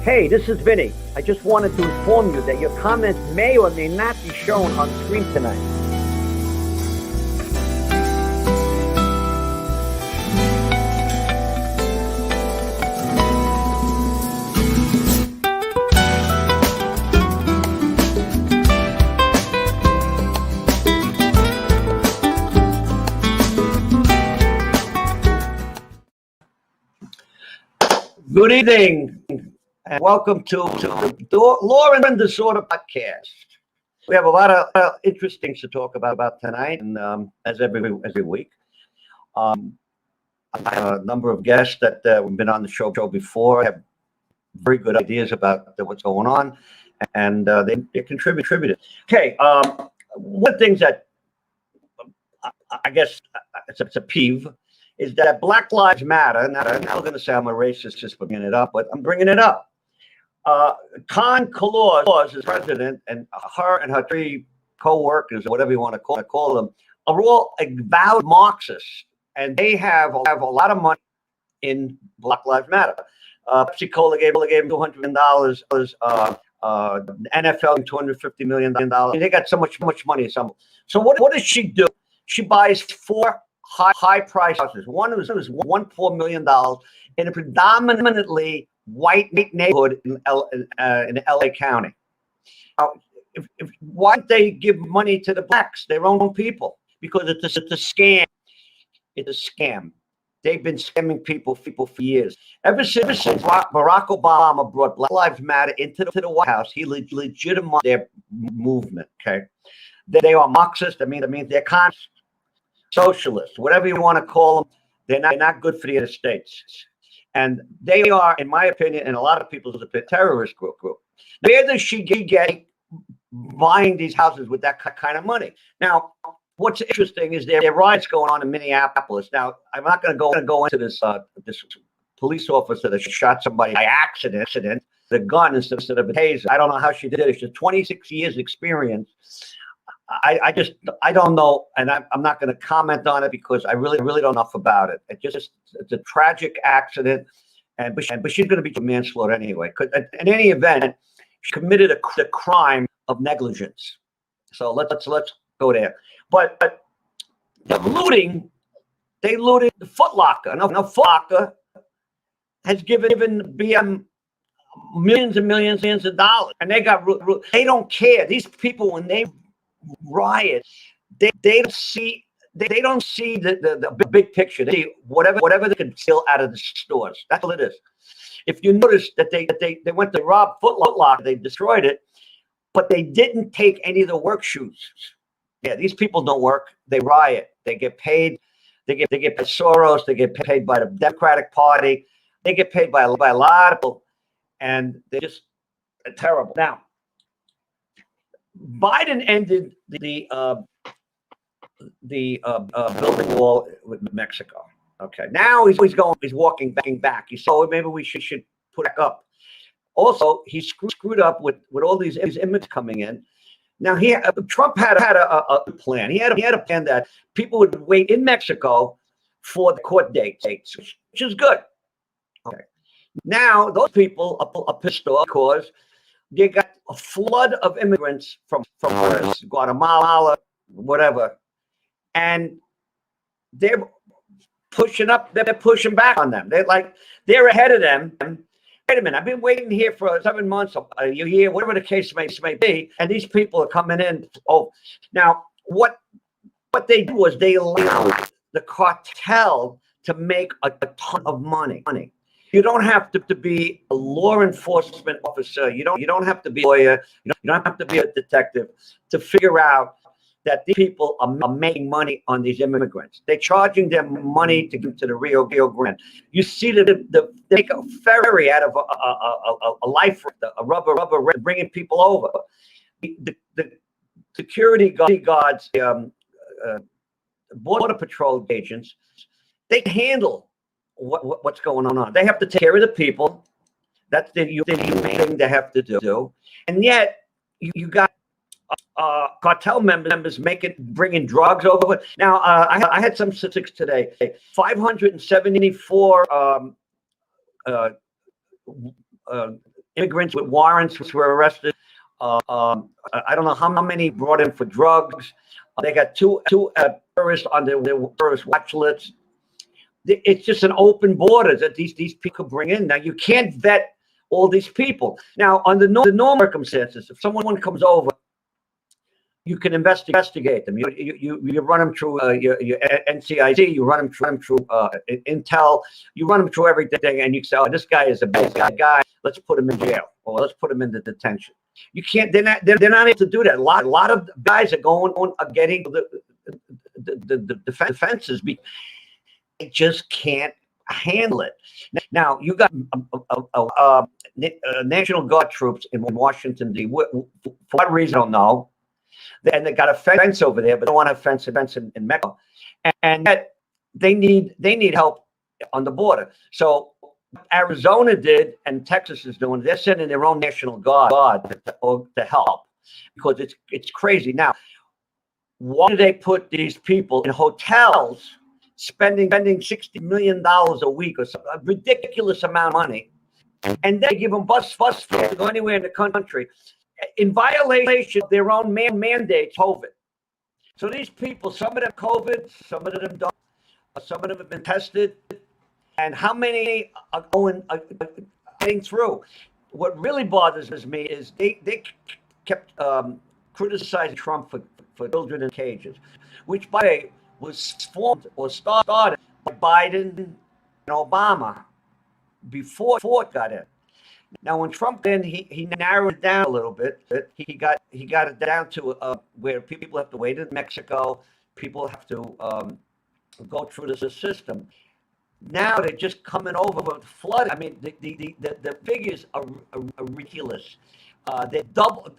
Hey, this is Vinny. I just wanted to inform you that your comments may or may not be shown on screen tonight. Good evening, and welcome to the Law and Disorder podcast. We have a lot of interesting things to talk about tonight, and as every week, I have a number of guests that have been on the show before. Have very good ideas about what's going on, and they contributed. Okay, one of the things that I guess it's a peeve is that Black Lives Matter. Now, I'm not going to say I'm a racist just for bringing it up, but I'm bringing it up. Con Claus is president, and her and her three co-workers, or whatever you want to call them, are all avowed Marxists, and they have a lot of money in Black Lives Matter. Pepsi Cola gave them $200 million. NFL $250 million. They got so much money. So what does she do? She buys four high price houses. One was $1.4 million in a predominantly white neighborhood in LA County. Why don't they give money to the blacks, their own people? Because it's a scam. It's a scam. They've been scamming people for years. Ever since Barack Obama brought Black Lives Matter into the White House, he legitimized their movement. Okay, they are Marxist. I mean they're communists, socialists, whatever you want to call them. They're not good for the United States. And they are, in my opinion, and a lot of people's opinion, terrorist group. Where does she get buying these houses with that kind of money? Now, what's interesting is there are riots going on in Minneapolis. Now, I'm not going to go into this police officer that shot somebody by accident, the gun instead of a taser. I don't know how she did it. She's 26 years experience. I don't know, and I'm not going to comment on it because I really don't know enough about it. It's a tragic accident, but she's going to be manslaughter anyway. In any event, she committed a crime of negligence. So let's go there. But the looting, they looted the Foot Locker. Now Foot Locker has given BM millions and millions of dollars, and they don't care. These people, when they riot, they don't see the big picture. They see whatever they can steal out of the stores. That's all it is. If you notice that they went to rob Foot Locker, they destroyed it, but they didn't take any of the work shoes. Yeah, these people don't work. They riot. They get paid. They get paid by Soros. They get paid by the Democratic Party. They get paid by a lot of people, and they're just terrible. Now, Biden ended the building wall with Mexico. Okay, now he's walking back. He said, "Oh, maybe we should put it up." Also, he screwed up with all these immigrants coming in. Now, Trump had a plan. He had a plan that people would wait in Mexico for the court dates, which is good. Okay, now those people are pissed off because they got a flood of immigrants from Guatemala, whatever, and they're pushing up. They're pushing back on them. They're ahead of them. Wait a minute! I've been waiting here for 7 months, a year, whatever the case may be, and these people are coming in. Oh, now what they do was they allowed the cartel to make a ton of money. You don't have to be a law enforcement officer. You don't have to be a lawyer. You don't have to be a detective to figure out that these people are making money on these immigrants. They're charging them money to get to the Rio Grande. You see they make a ferry out of a life, a rubber, bringing people over. The security guards, border patrol agents, they handle what's going on. They have to take care of the people. That's the main thing they have to do. And yet you got cartel members bringing drugs over. Now, I had some statistics today. 574 immigrants with warrants were arrested. I don't know how many brought in for drugs. They got two terrorists on their terrorist watch list. It's just an open border that these people bring in. Now you can't vet all these people. Now under the normal circumstances, if someone comes over, you can investigate them. You run them through your NCIC. You run them through Intel. You run them through everything, and you say, "Oh, this guy is a bad guy. Let's put him in jail, or let's put him into detention." You can't. They're not able to do that. A lot of guys are getting the defenses because they just can't handle it. Now you got National Guard troops in Washington D.C. For what reason, I don't know. And they got a fence over there, but they don't want a fence in Mexico, and yet they need help on the border. So Arizona did, and Texas is doing. They're sending their own National Guard to help because it's crazy. Now, why do they put these people in hotels, spending $60 million a week or a ridiculous amount of money, and they give them bus fares to go anywhere in the country? In violation of their own mandate, COVID. So these people, some of them COVID, some of them don't, some of them have been tested, and how many are getting through? What really bothers me is they kept criticizing Trump for children in cages, which by the way was formed or started by Biden and Obama before Ford got in. Now, when Trump then he narrowed it down a little bit. He got it down to where people have to wait in Mexico. People have to go through the system. Now they're just coming over with flood. I mean, the figures are ridiculous. They double.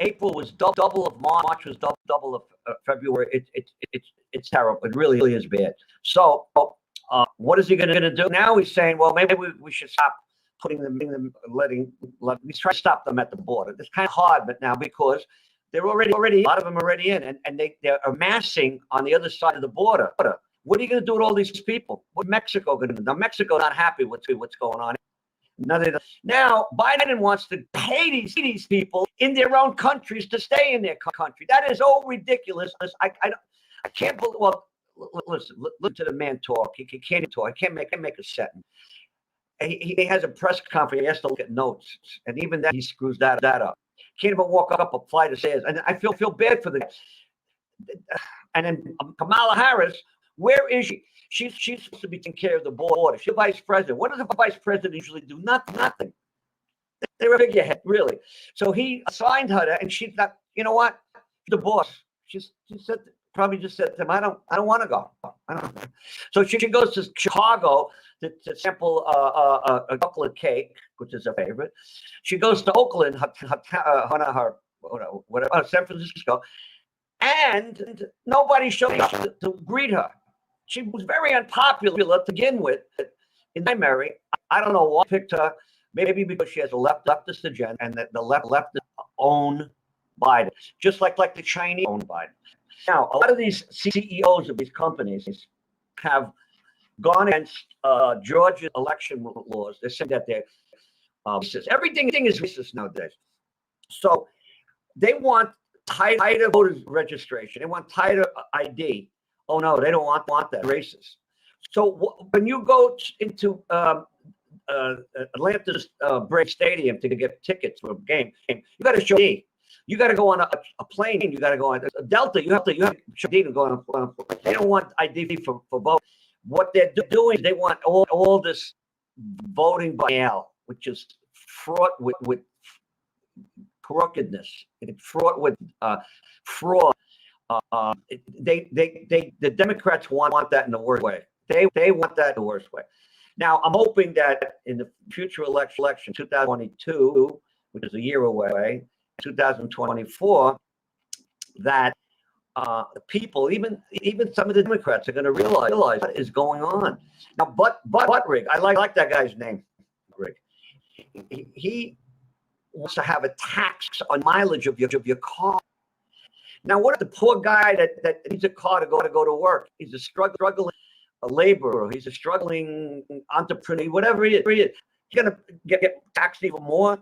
April was double of March was double of February. It's terrible. It really is bad. So, what is he going to do now? He's saying, well, maybe we should stop. Let's try to stop them at the border. It's kind of hard, but now because they're already a lot of them are already in, and they're amassing on the other side of the border. What are you going to do with all these people? What Mexico going to do? Now Mexico's not happy with what's going on. Now Biden wants to pay these people in their own countries to stay in their country. That is so ridiculous. I can't believe. Well, listen to the man talk. He can't talk. I can't make a sentence. He has a press conference. He has to look at notes, and even that he screws that up. Can't even walk up a flight of stairs, and I feel bad for the. And then Kamala Harris, where is she? She's supposed to be taking care of the border. She's the vice president. What does the vice president usually do? Nothing. They're a figurehead, really. So he assigned her that, and she's not. You know what? She's the boss. She said. Probably just said to him, I don't want to go. I don't. So she goes to Chicago to sample a chocolate cake, which is her favorite. She goes to Oakland, San Francisco, and nobody showed up to greet her. She was very unpopular to begin with in the primary. I don't know why I picked her. Maybe because she has a leftist agenda, and the left own Biden, just like the Chinese own Biden. Now, a lot of these CEOs of these companies have gone against Georgia's election laws. They're saying that they're racist. Everything is racist nowadays. So they want tighter voter registration. They want tighter ID. Oh, no, they don't want that. Racist. So when you go into Atlanta's Braves Stadium to get tickets for a game, you got to show ID. You got to go on a plane. You got to go on a Delta. You have to show ID to go on a plane. They don't want ID for vote. What they're doing is they want all this voting by mail, which is fraught with crookedness, fraught with fraud. The Democrats want that in the worst way. They want that in the worst way. Now, I'm hoping that in the future election, 2022, which is a year away, 2024, that people, even some of the Democrats, are going to realize what is going on. Now, but Rick, I like that guy's name, Rick. He wants to have a tax on mileage of your car. Now, what if the poor guy that needs a car to go to work? He's a struggling laborer. He's a struggling entrepreneur, whatever he is. He's going to get taxed even more.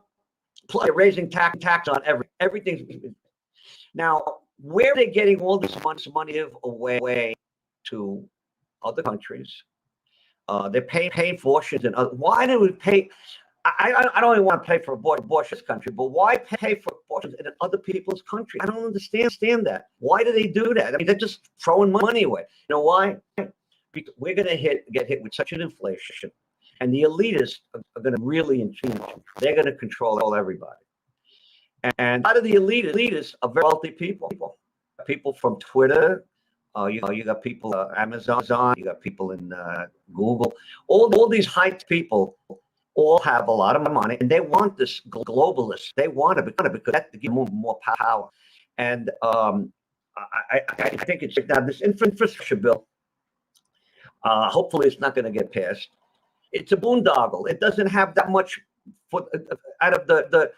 Plus, they're raising tax on everything. Now, where are they getting all this money away to other countries? They're paying fortunes, and why do we pay? I don't even want to pay for abortion in this country, but why pay for abortions in other people's countries? I don't understand that. Why do they do that? I mean, they're just throwing money away. You know why? Because we're going to get hit with such an inflation, and the elitists are going to really, they're going to control everybody. And a lot of the elitists are very wealthy people from Twitter. You got people Amazon. You got people in Google. All these high people all have a lot of money, and they want this globalist. They want it because that to give them more power. And I think it's now this infrastructure bill. Hopefully, it's not going to get passed. It's a boondoggle. It doesn't have that much out of the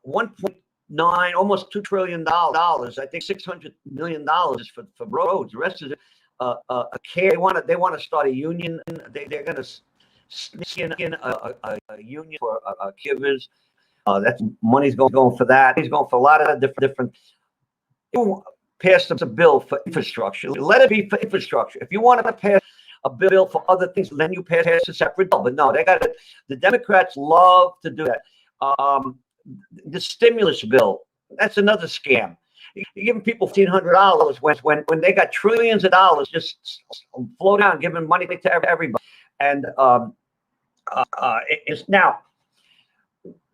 1.9, almost $2 trillion. I think $600 million is for roads. The rest is care. They want to start a union. They're going to sneak in a union for givers. That's money's going for that. He's going for a lot of different. Pass a bill for infrastructure. Let it be for infrastructure. If you want to pass a bill for other things, then you pass a separate bill. But no, they got it. The Democrats love to do that. The stimulus bill, that's another scam. You're giving people $1,500 when they got trillions of dollars just flow down, giving money to everybody. And it's now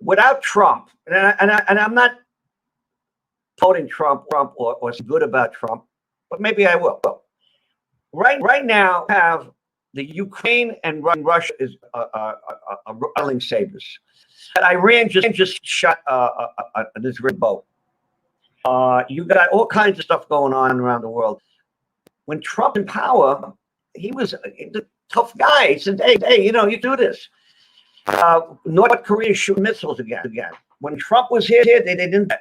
without Trump, and I'm not voting Trump or good about Trump, but maybe I will. Right now, have the Ukraine and Russia is rattling sabers. And Iran just shot an Israeli boat. You got all kinds of stuff going on around the world. When Trump in power, he was a tough guy. He said, "Hey, you do this." North Korea shoot missiles again. When Trump was here, they didn't.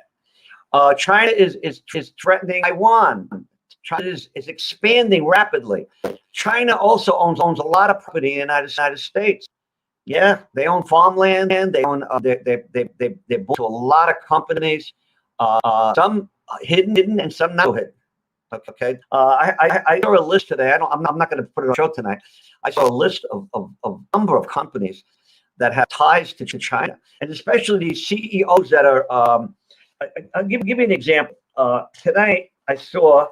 China is threatening Taiwan. China is expanding rapidly. China also owns a lot of property in the United States. Yeah, they own farmland. They own they bought a lot of companies. Some hidden and some not hidden. Okay. I saw a list today. I'm not going to put it on the show tonight. I saw a list of a number of companies that have ties to China, and especially these CEOs that are. I'll give you an example. Tonight I saw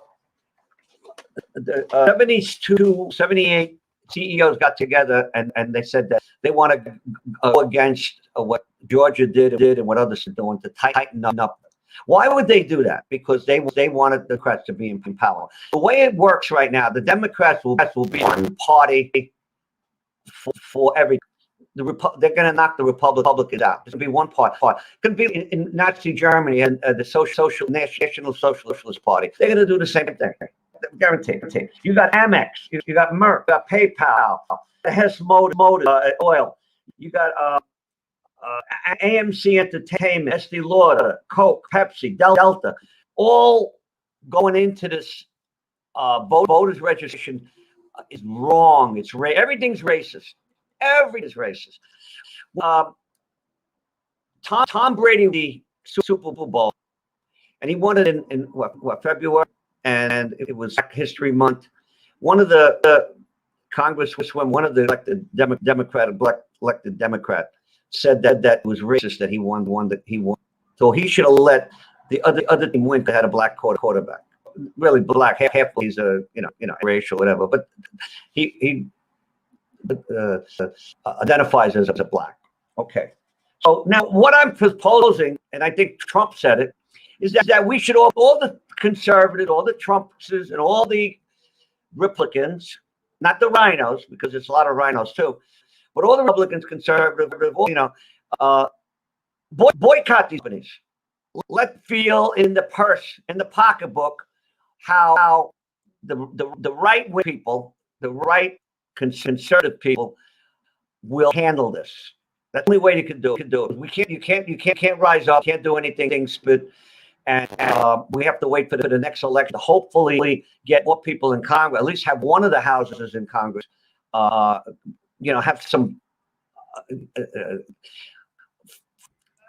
the 72, 78 CEOs got together and they said that they want to go against what Georgia did and what others are doing to tighten up. Why would they do that? Because they wanted the Democrats to be in power. The way it works right now, the Democrats will be one party for everything. They're going to knock the Republicans out. It's going to be one part. It could be in Nazi Germany and the National Socialist Party. They're going to do the same thing. Guaranteed. You got Amex. You got Merck. You got PayPal. Hess Motor Oil. You got AMC Entertainment, Estee Lauder, Coke, Pepsi, Delta, all going into this voters registration is wrong. It's everything's racist. Everything's racist. Tom Brady won the Super Bowl, and he won it in February, and it was Black History Month. One of the congresswomen, one of the elected Democrat, said that it was racist that he won the one that he won. So he should have let the other team win. They had a black quarterback, really black. Half he's racial, whatever, but he identifies as a black. Okay. So now what I'm proposing, and I think Trump said it, is that we should all the conservatives, all the Trumpsters, and all the Republicans, not the rhinos, because there's a lot of rhinos too, but all the Republicans, conservative, boycott these companies. Let feel in the purse, in the pocketbook, how the right wing people, the right conservative people will handle this. That's the only way you can do it. You can't rise up, can't do anything, and we have to wait for the next election to hopefully get more people in Congress, at least have one of the houses in Congress, have some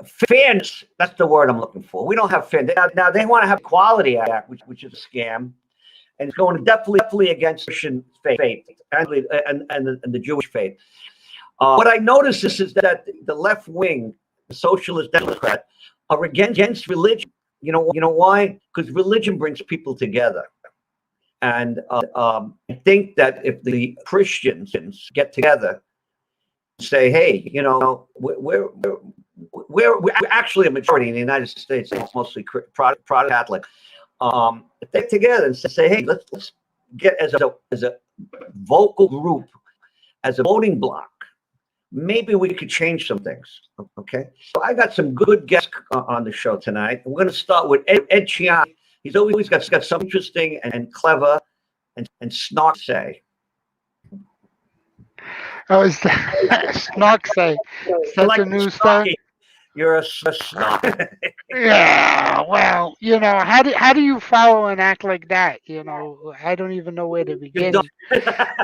fairness. That's the word I'm looking for. We don't have fairness. Now they want to have Equality Act, which is a scam, and it's going definitely against Christian faith and the Jewish faith. What I notice is that the left wing, the socialist Democrat, are against religion. You know why? Because religion brings people together. And I think that if the Christians get together and say, hey, we're actually a majority in the United States. It's mostly Protestant Catholic. If they get together and say, hey, let's get as a vocal group, as a voting bloc, maybe we could change some things. Okay, so I got some good guests on the show tonight. We're going to start with Ed Chiang. He's always got some interesting and clever and snark say. Oh, is that snark say? Is that the new stuff? You're a snark. Yeah, well, how do you follow and act like that? I don't even know where to begin.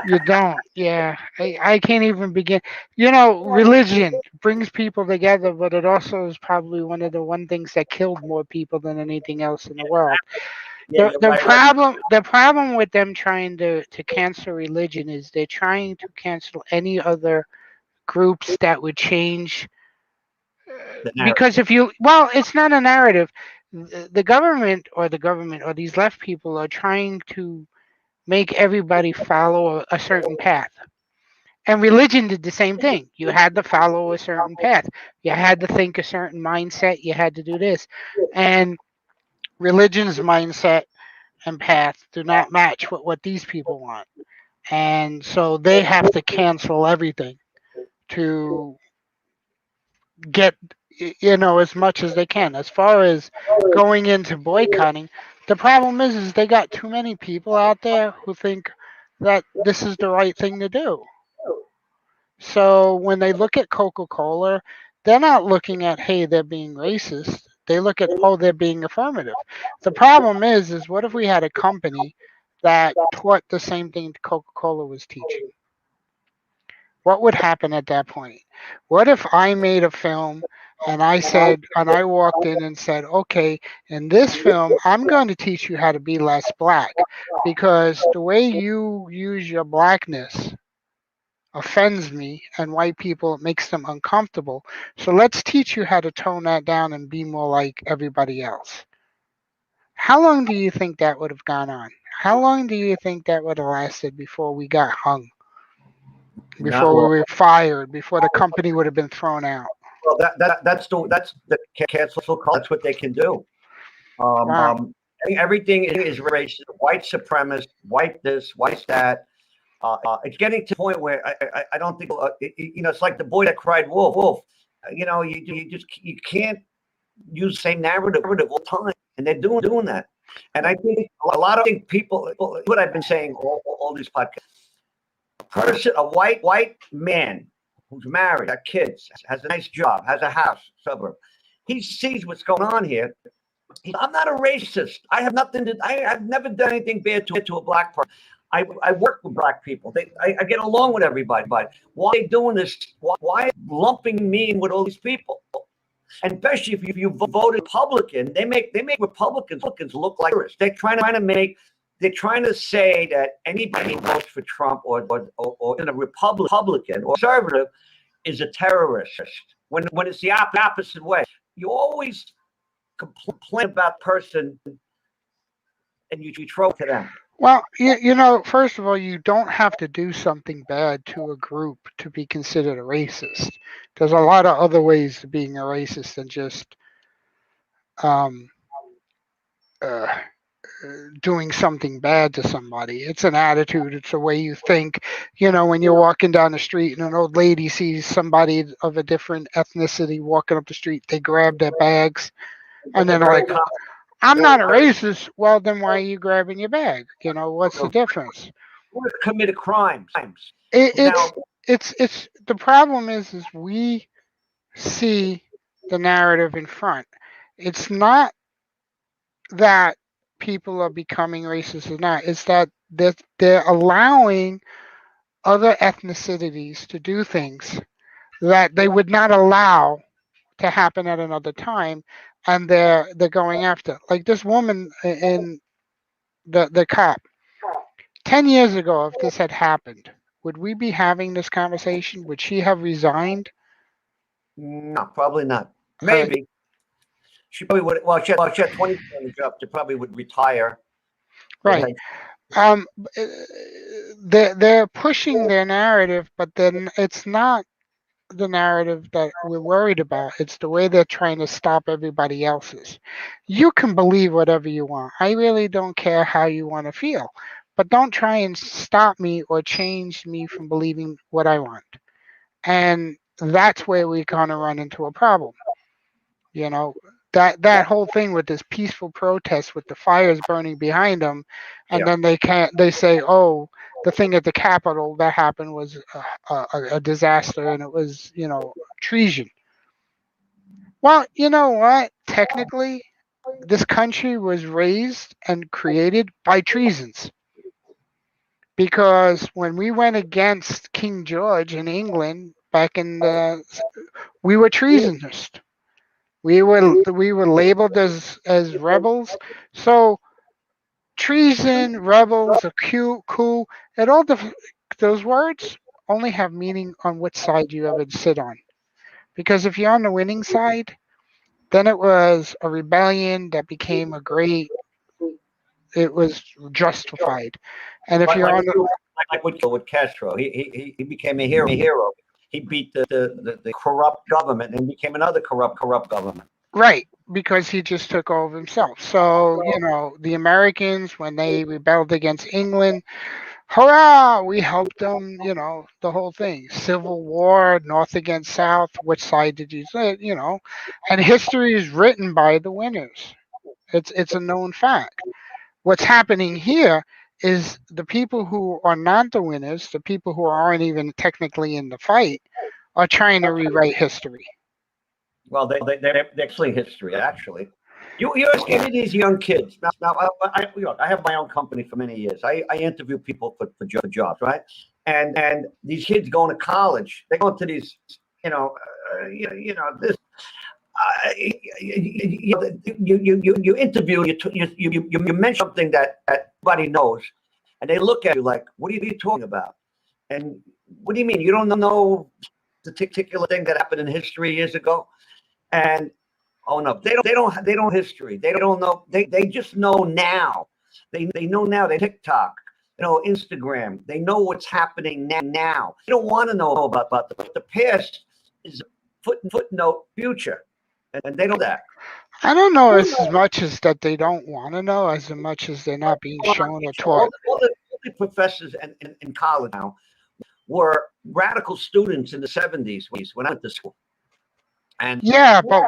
You don't. Yeah, I can't even begin. Religion brings people together, but it also is probably one of the things that killed more people than anything else in the world. Yeah, The problem with them trying to cancel religion is they're trying to cancel any other groups that would change. Because it's not a narrative. The government or these left people are trying to make everybody follow a certain path. And religion did the same thing. You had to follow a certain path. You had to think a certain mindset. You had to do this. And religion's mindset and path do not match what these people want. And so they have to cancel everything to get as much as they can. As far as going into boycotting, the problem is they got too many people out there who think that this is the right thing to do. So when they look at Coca-Cola, they're not looking at, hey, they're being racist. They look at, oh, they're being affirmative. The problem is what if we had a company that taught the same thing Coca-Cola was teaching? What would happen at that point? What if I made a film and I walked in and said, okay, in this film, I'm going to teach you how to be less black because the way you use your blackness offends me and white people, it makes them uncomfortable. So let's teach you how to tone that down and be more like everybody else. How long do you think that would have gone on? How long do you think that would have lasted before we got hung? Before we were fired, before the company would have been thrown out. Well, that's the cancel culture. That's what they can do. Wow. Everything is racist, white supremacist, white this, white that. It's getting to the point where I don't think it's like the boy that cried wolf. Wolf. You can't use the same narrative all the time, and they're doing that. And I think a lot of people. What I've been saying all these podcasts. A white man who's married, got kids, has a nice job, has a house, suburb. He sees what's going on here. I'm not a racist. I have nothing to. I've never done anything bad to a black person. I work with black people. I get along with everybody. But why are they doing this? Why lumping me in with all these people? And especially if you vote Republican, they make Republicans look like terrorists. They're trying to say that anybody who votes for Trump or in a Republican or conservative is a terrorist. When it's the opposite way, you always complain about person and you throw to them. Well, first of all, you don't have to do something bad to a group to be considered a racist. There's a lot of other ways to being a racist than just um, uh, doing something bad to somebody. It's an attitude. It's a way you think. When you're walking down the street and an old lady sees somebody of a different ethnicity walking up the street, they grab their bags and then like, I'm not a racist. Well, then why are you grabbing your bag? What's the difference? We've committed crimes. It's the problem is we see the narrative in front. It's not that people are becoming racist or not. It's that they're allowing other ethnicities to do things that they would not allow to happen at another time, and they're going after. Like this woman in the cop. 10 years ago, if this had happened, would we be having this conversation? Would she have resigned? No, probably not. Uh, Maybe she probably would. Well, she had 20 on the job. She probably would retire. right. Um, uh, they're pushing their narrative, but then it's not the narrative that we're worried about. It's the way they're trying to stop everybody else's. You can believe whatever you want. I really don't care how you want to feel, but don't try and stop me or change me from believing what I want. And that's where we're going to run into a problem. You know, that whole thing with this peaceful protest with the fires burning behind them, and Yeah. then they say, oh, the thing at the Capitol that happened was a disaster, and it was treason. Well, you know what? Technically, this country was raised and created by treasons. Because when we went against King George in England back in the, we were treasonous. We were labeled as rebels. So treason, rebels, a coup, and all those words only have meaning on which side you ever sit on. Because if you're on the winning side, then it was a rebellion that became a great. It was justified, and if Like you're like on the with Castro, he became a hero. He beat the corrupt government and became another corrupt government. right, because he just took over himself. So the Americans when they rebelled against England, hurrah! We helped them. The whole thing, Civil War, North against South. Which side did you say? And history is written by the winners. It's a known fact. What's happening here is the people who are not the winners, the people who aren't even technically in the fight, are trying to rewrite history. Well, they're actually history. Actually, you ask any of these young kids. Now I have my own company for many years. I interview people for jobs, right? And these kids going to college, they go to these, this. You interview you mention something that everybody knows, and they look at you like, what are you talking about? And what do you mean you don't know the particular thing that happened in history years ago? And oh no, they don't history. They don't know. They just know now. They know now. They TikTok, Instagram. They know what's happening now. They don't want to know about the past is a footnote future, and they know that. I don't know as much as that they don't want to know, as much as they're not being shown or taught. All the professors in college now were radical students in the 70s when I went to school. And yeah, but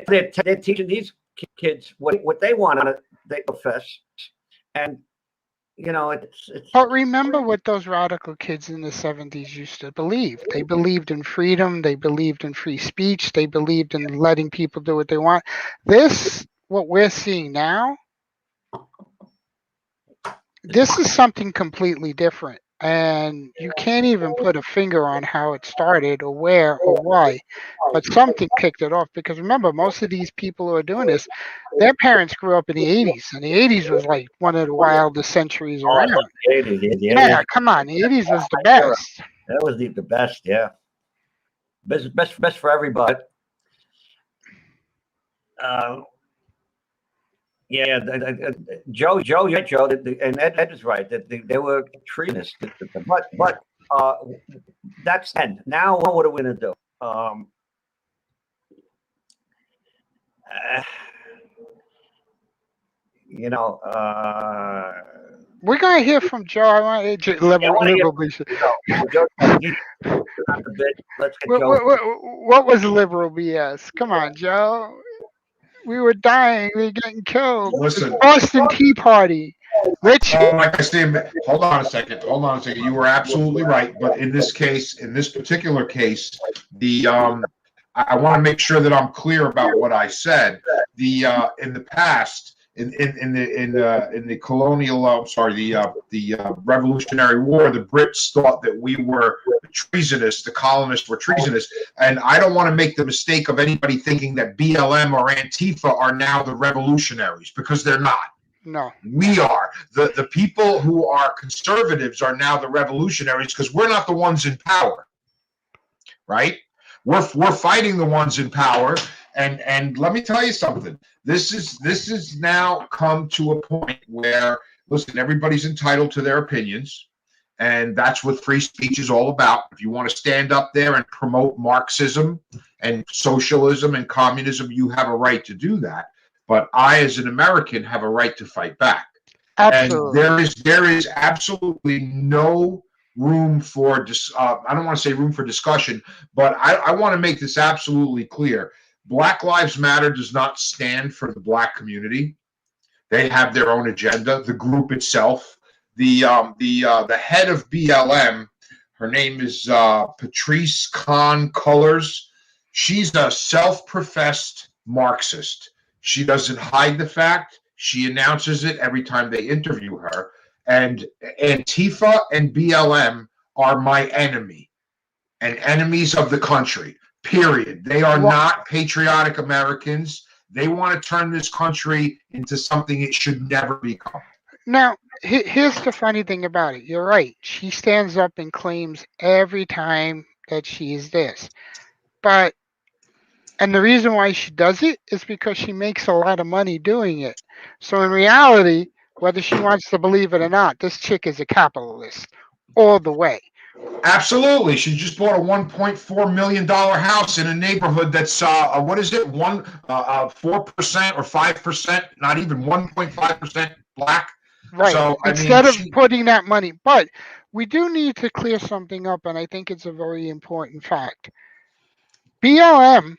they're teaching these kids what they want to they profess, and it's. But remember what those radical kids in the 70s used to believe. They believed in freedom. They believed in free speech. They believed in letting people do what they want. What we're seeing now, this is something completely different. And you can't even put a finger on how it started or where or why. But something kicked it off. Because remember, most of these people who are doing this, their parents grew up in the 80s. And the 80s was like one of the wildest centuries around. Yeah, come on. The 80s was the best. That was the best, yeah. Best for everybody. Yeah, Joe, and Ed is right that they were treasonous. But that's end. Now, what are we going to do? We're going to hear from Joe. I want to liberal. What was liberal BS? Come on, Joe. We were dying. We were getting killed. Listen, Boston Tea Party. Rich. Like I said, hold on a second. You were absolutely right. But in this particular case, I want to make sure that I'm clear about what I said. In the past, in the colonial, the Revolutionary War, the Brits thought that we were treasonous, the colonists were treasonous, and I don't want to make the mistake of anybody thinking that BLM or Antifa are now the revolutionaries, because they're not. No. We are. The people who are conservatives are now the revolutionaries, because we're not the ones in power, right? We're fighting the ones in power, and let me tell you something. This is now come to a point where, listen, everybody's entitled to their opinions, and that's what free speech is all about. If you want to stand up there and promote Marxism and socialism and communism, you have a right to do that. But I, as an American, have a right to fight back. Absolutely. And there is absolutely no room for I don't want to say room for discussion, but I want to make this absolutely clear. Black Lives Matter does not stand for the Black community. They have their own agenda. The group itself, the head of BLM, her name is Patrice Khan Cullors. She's a self-professed Marxist. She doesn't hide the fact. She announces it every time they interview her. And Antifa and BLM are my enemy and enemies of the country, period. They are not patriotic Americans. They want to turn this country into something it should never become. Now, here's the funny thing about it. You're right. She stands up and claims every time that she is this. And the reason why she does it is because she makes a lot of money doing it. So in reality, whether she wants to believe it or not, this chick is a capitalist all the way. Absolutely. She just bought a $1.4 million house in a neighborhood that's, what is it, 4% or 5%, not even 1.5% Black. Right. So, Instead of putting that money. But we do need to clear something up, and I think it's a very important fact. BLM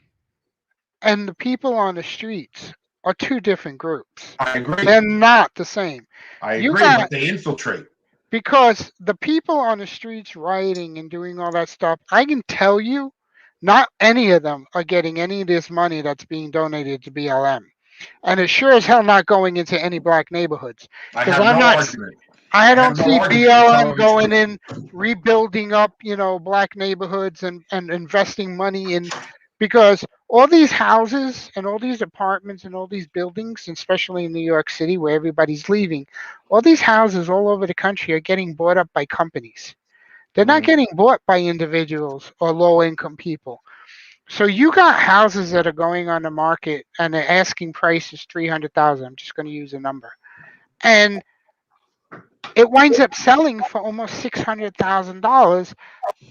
and the people on the streets are two different groups. I agree. They're not the same. I agree, but they infiltrate. Because the people on the streets rioting and doing all that stuff, I can tell you, not any of them are getting any of this money that's being donated to BLM. And it sure as hell not going into any Black neighborhoods. I have no argument. I don't see BLM going in, rebuilding up, Black neighborhoods and investing money in, because all these houses and all these apartments and all these buildings, especially in New York City where everybody's leaving, all these houses all over the country are getting bought up by companies. They're not getting bought by individuals or low-income people. So you got houses that are going on the market and the asking price is $300,000. I'm just going to use a number. And it winds up selling for almost $600,000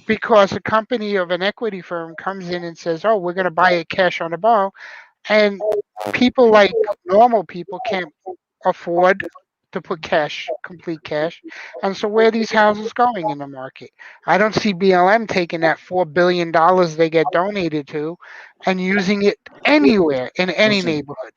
because a company of an equity firm comes in and says, oh, we're going to buy it cash on the bow. And people like normal people can't afford to put complete cash. And so where are these houses going in the market? I don't see BLM taking that $4 billion they get donated to and using it anywhere in any neighborhood.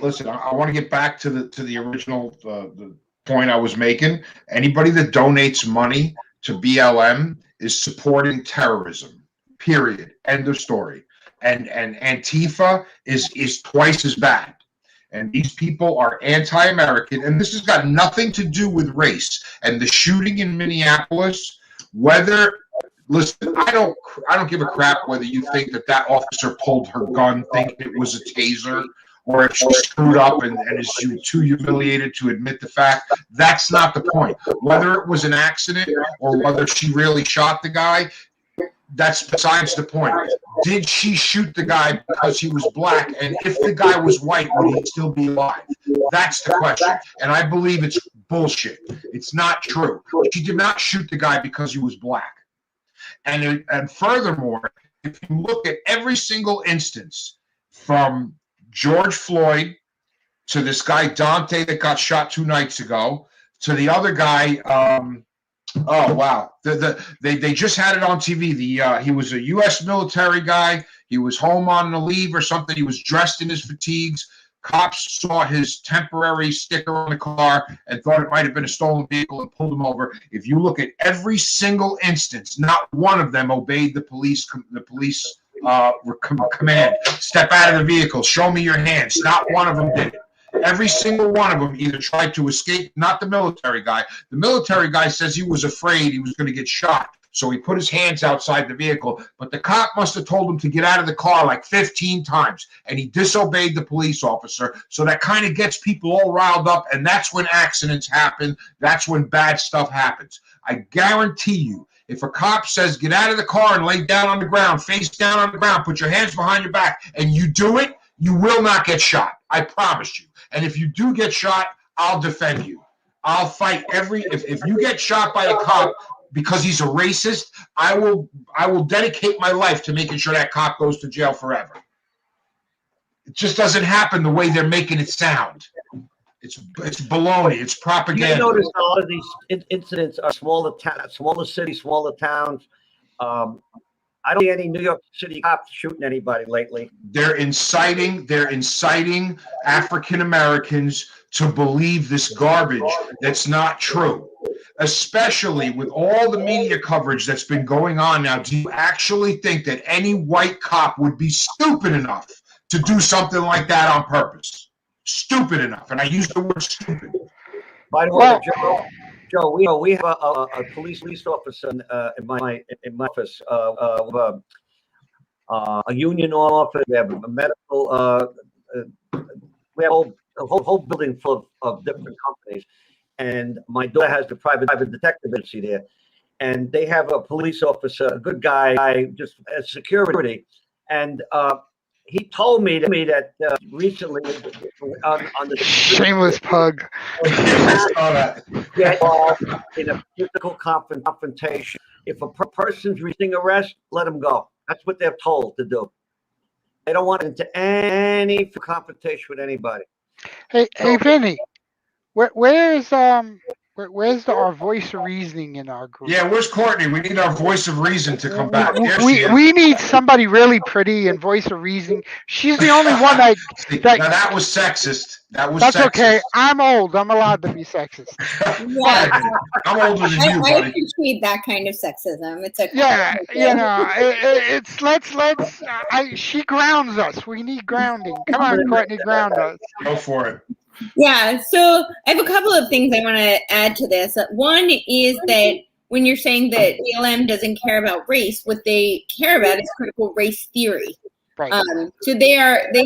Listen, I want to get back to the original the point I was making. Anybody that donates money to BLM is supporting terrorism, period. End of story. And Antifa is twice as bad. And these people are anti-American, and this has got nothing to do with race. And the shooting in Minneapolis, listen, I don't give a crap whether you think that officer pulled her gun thinking it was a taser, or if she screwed up and is too humiliated to admit the fact. That's not the point. Whether it was an accident or whether she really shot the guy, that's besides the point. Did she shoot the guy because he was Black? And if the guy was white, would he still be alive? That's the question. And I believe it's bullshit. It's not true. She did not shoot the guy because he was Black. And furthermore, if you look at every single instance from George Floyd to this guy Dante that got shot 2 nights ago to the other guy, oh wow! They just had it on TV. He was a U.S. military guy. He was home on the leave or something. He was dressed in his fatigues. Cops saw his temporary sticker on the car and thought it might have been a stolen vehicle and pulled him over. If you look at every single instance, not one of them obeyed the police command. Step out of the vehicle. Show me your hands. Not one of them did it. Every single one of them either tried to escape, not the military guy. The military guy says he was afraid he was going to get shot. So he put his hands outside the vehicle, but the cop must have told him to get out of the car like 15 times, and he disobeyed the police officer. So that kind of gets people all riled up, and that's when accidents happen. That's when bad stuff happens. I guarantee you, if a cop says, get out of the car and lay down on the ground, face down on the ground, put your hands behind your back, and you do it, you will not get shot. I promise you. And if you do get shot, I'll defend you. I'll fight if you get shot by a cop because he's a racist, I will dedicate my life to making sure that cop goes to jail forever. It just doesn't happen the way they're making it sound. It's baloney. It's propaganda. You notice a lot of these incidents are smaller cities, smaller towns. I don't see any New York City cops shooting anybody lately. They're inciting African Americans to believe this garbage that's not true. Especially with all the media coverage that's been going on now, do you actually think that any white cop would be stupid enough to do something like that on purpose? Stupid enough, and I use the word stupid. By the way, Joe, we have a police officer in my office, a union office. We have a medical. We have a whole building full of different companies. And my daughter has the private detective agency there, and they have a police officer, a good guy, just as security. And he told me that recently on the shameless pug, get involved in a physical confrontation. If a person's resisting arrest, let him go. That's what they're told to do. They don't want into any confrontation with anybody. Hey, Vinny. Where's our voice of reasoning in our group? Yeah, where's Courtney? We need our voice of reason to come back. We need somebody really pretty and voice of reason. She's the only one now that was sexist. That's sexist. Okay. I'm old. I'm allowed to be sexist. Yeah, I'm older than you, buddy. I appreciate that kind of sexism. It's okay. Yeah, she grounds us. We need grounding. Come on, Courtney, ground us. Go for it. Yeah, so I have a couple of things I want to add to this. One is that when you're saying that BLM doesn't care about race, what they care about is critical race theory. Right. So they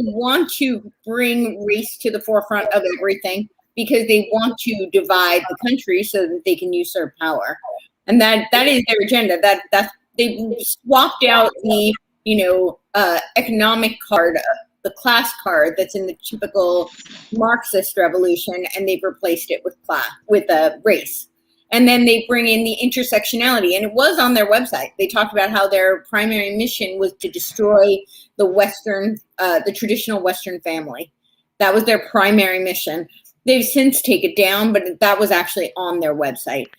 want to bring race to the forefront of everything because they want to divide the country so that they can usurp power, and that is their agenda. That they swapped out the economic card, the class card that's in the typical Marxist revolution, and they've replaced it with race. And then they bring in the intersectionality, and it was on their website. They talked about how their primary mission was to destroy the traditional Western family. That was their primary mission. They've since taken it down, but that was actually on their website.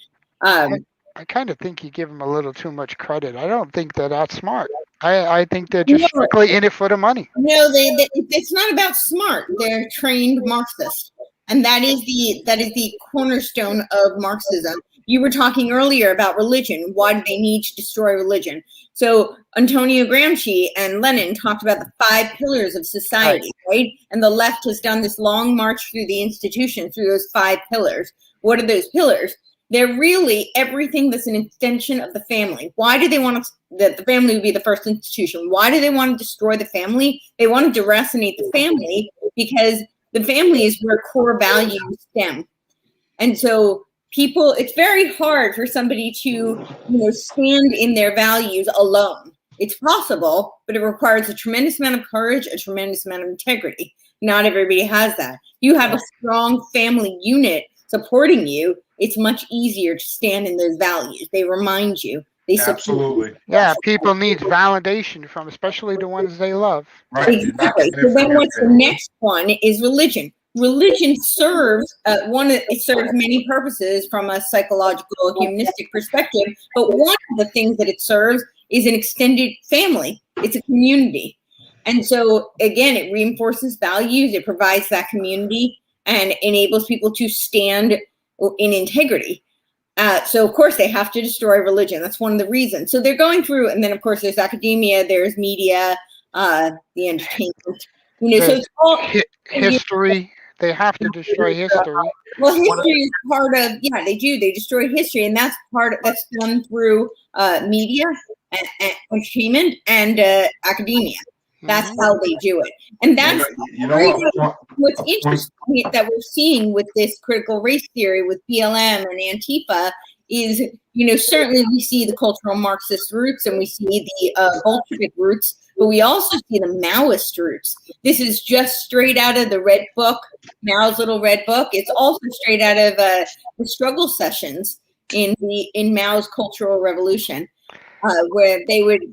I kind of think you give them a little too much credit. I don't think they're that smart. I think they're just strictly in it for the money. No, it's not about smart. They're trained Marxists, and that is the cornerstone of Marxism. You were talking earlier about religion. Why do they need to destroy religion? So Antonio Gramsci and Lenin talked about the 5 pillars of society, right? And the left has done this long march through the institution through those 5 pillars. What are those pillars? They're really everything that's an extension of the family. Why do they want that the family would be the first institution? Why do they want to destroy the family? They want to deracinate the family because the family is where core values stem. And so it's very hard for somebody to, stand in their values alone. It's possible, but it requires a tremendous amount of courage, a tremendous amount of integrity. Not everybody has that. You have a strong family unit supporting you. It's much easier to stand in those values. They remind you. They Absolutely. Yeah, people need validation from, especially the ones they love. Right. Exactly. So then what's the next one is religion. Religion serves it serves many purposes from a psychological, humanistic perspective, but one of the things that it serves is an extended family. It's a community. And so again, it reinforces values, it provides that community and enables people to stand in integrity. So of course they have to destroy religion. That's one of the reasons. So they're going through, and then of course there's academia, there's media, the entertainment. So it's all history. They have to destroy history. Well, history is part of, yeah, they do. They destroy history, and that's that's done through media, and entertainment, and academia. That's how they do it, and that's what's interesting that we're seeing with this critical race theory with BLM and Antifa is, certainly we see the cultural Marxist roots and we see the Bolshevik roots, but we also see the Maoist roots. This is just straight out of the Red Book, Mao's Little Red Book. It's also straight out of the struggle sessions in Mao's Cultural Revolution, where they would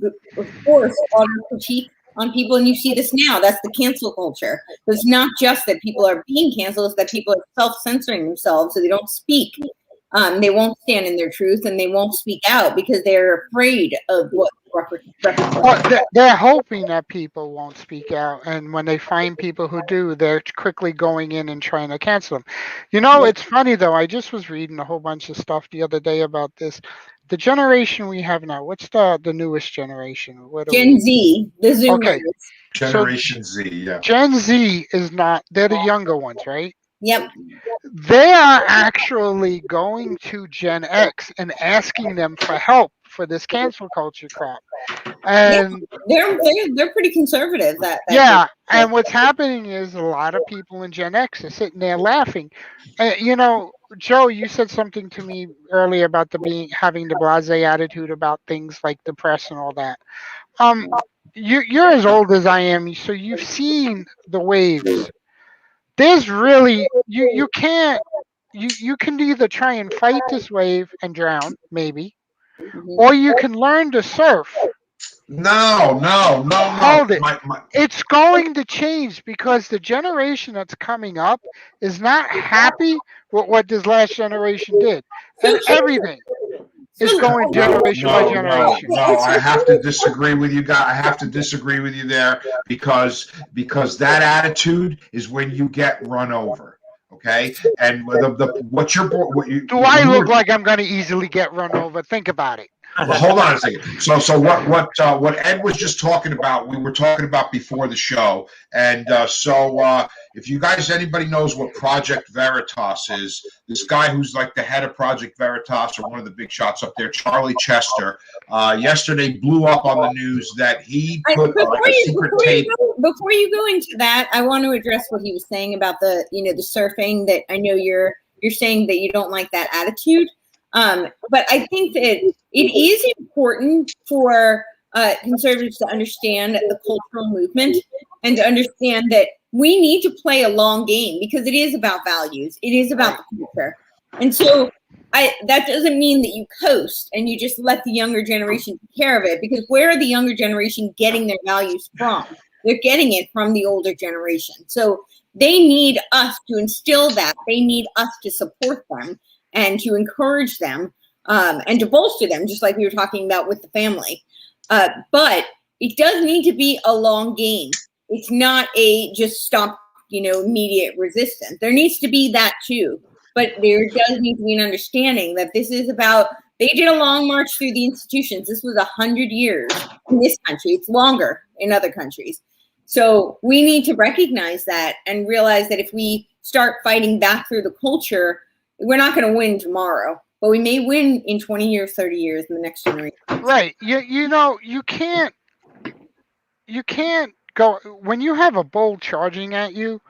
force auto critique on people, and you see this now. That's the cancel culture. So it's not just that people are being canceled; it's that people are self-censoring themselves, so they don't speak. They won't stand in their truth, and they won't speak out because they're afraid of what. Well, they're hoping that people won't speak out, and when they find people who do, they're quickly going in and trying to cancel them. It's funny though. I just was reading a whole bunch of stuff the other day about this. The generation we have now, what's the newest generation? Gen Z, the Zoomers. Okay. Generation Z, yeah. Gen Z is not, they're the younger ones, right? Yep. They are actually going to Gen X and asking them for help for this cancel culture crap. And they're pretty conservative. And what's happening is a lot of people in Gen X are sitting there laughing. Joe, you said something to me earlier about having the blasé attitude about things like the press and all that. You're as old as I am, so you've seen the waves. There's really you can either try and fight this wave and drown, maybe, or you can learn to surf. No. Hold it. It's going to change because the generation that's coming up is not happy with what this last generation did. And everything is going generation by generation. No, I have to disagree with you guys. I have to disagree with you there because that attitude is when you get run over. Okay, and do I look like I'm going to easily get run over? Think about it. Well, hold on a second. So what Ed was just talking about, we were talking about before the show, and if you guys, anybody knows what Project Veritas is, this guy who's like the head of Project Veritas, or one of the big shots up there, Charlie Chester, yesterday blew up on the news that he put a secret tape. Before you go into that, I want to address what he was saying about the surfing. That I know you're saying that you don't like that attitude. But I think that it is important for conservatives to understand the cultural movement and to understand that we need to play a long game because it is about values. It is about the future. And so that doesn't mean that you coast and you just let the younger generation take care of it, because where are the younger generation getting their values from? They're getting it from the older generation. So they need us to instill that. They need us to support them and to encourage them and to bolster them, just like we were talking about with the family. But it does need to be a long game. It's not a just stop, immediate resistance. There needs to be that too. But there does need to be an understanding that this is about, they did a long march through the institutions. This was 100 years in this country. It's longer in other countries. So we need to recognize that and realize that if we start fighting back through the culture, we're not going to win tomorrow, but we may win in 20 years, 30 years in the next generation. Right. You can't go, when you have a bull charging at you,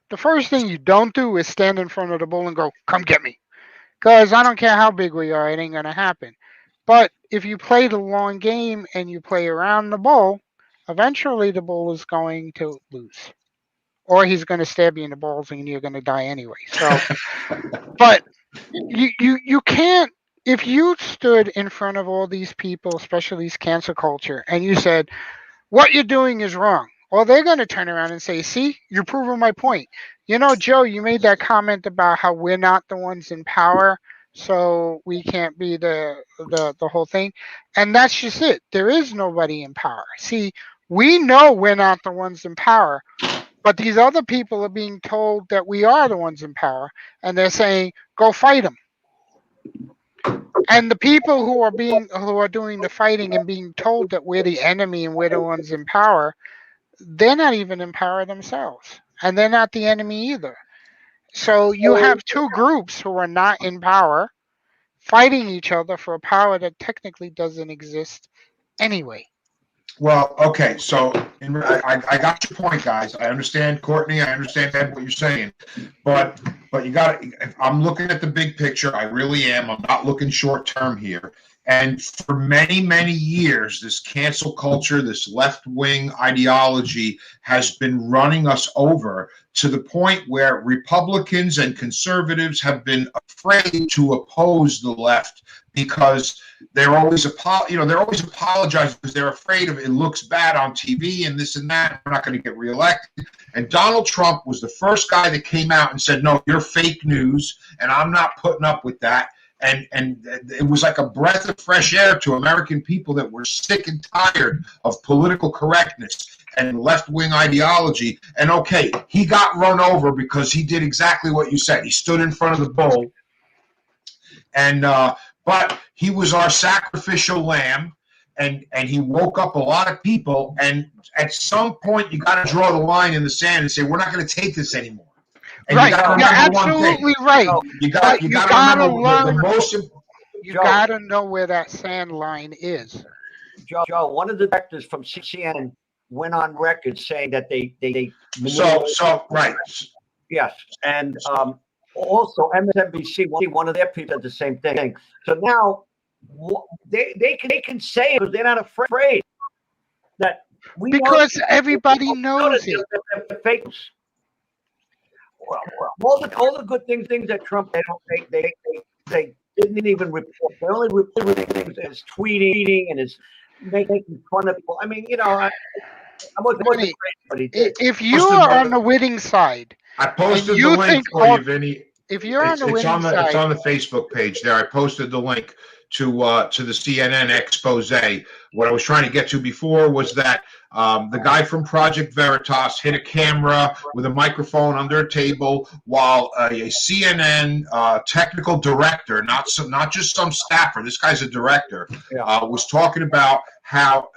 the first thing you don't do is stand in front of the bull and go, come get me. Because I don't care how big we are, it ain't going to happen. But if you play the long game and you play around the bull, eventually the bull is going to lose. Or he's going to stab you in the balls and you're going to die anyway. So, but you can't, if you stood in front of all these people, especially these cancel culture, and you said, what you're doing is wrong. Well, they're going to turn around and say, see, you're proving my point. Joe, you made that comment about how we're not the ones in power, so we can't be the whole thing. And that's just it. There is nobody in power. See, we know we're not the ones in power, but these other people are being told that we are the ones in power, and they're saying, go fight them. And the people who are doing the fighting and being told that we're the enemy and we're the ones in power, they're not even in power themselves. And they're not the enemy either. So you have two groups who are not in power fighting each other for a power that technically doesn't exist anyway. Well, okay, so I got your point, guys. I understand, Courtney. I understand Ed, what you're saying, but you got. I'm looking at the big picture. I really am. I'm not looking short term here. And for many years, this cancel culture, this left wing ideology, has been running us over to the point where Republicans and conservatives have been afraid to oppose the left because they're always apologizing because they're afraid of it looks bad on TV and this and that. We're not going to get reelected. And Donald Trump was the first guy that came out and said, "No, you're fake news, and I'm not putting up with that." And it was like a breath of fresh air to American people that were sick and tired of political correctness and left-wing ideology. And okay, he got run over because he did exactly what you said. He stood in front of the bull, and but he was our sacrificial lamb, and he woke up a lot of people. And at some point, you got to draw the line in the sand and say, we're not going to take this anymore. And right, you're absolutely right. You got to remember the most. You got to know where that sand line is. Joe, one of the directors from CNN went on record saying that they so right. Yes, and also MSNBC, one of their people said the same thing. So now they can say it because they're not afraid that because everybody knows it. The fake. All the good things that Trump they didn't even report. They only reported things as tweeting and as making fun of people. I mean, I wasn't afraid, but he did. If you are on the winning side, I posted the link for you, Vinny. If you're on the winning side, it's on the Facebook page there. I posted the link to the CNN expose. What I was trying to get to before was that the guy from Project Veritas hit a camera with a microphone under a table while a CNN technical director, not just some staffer, this guy's a director, was talking about how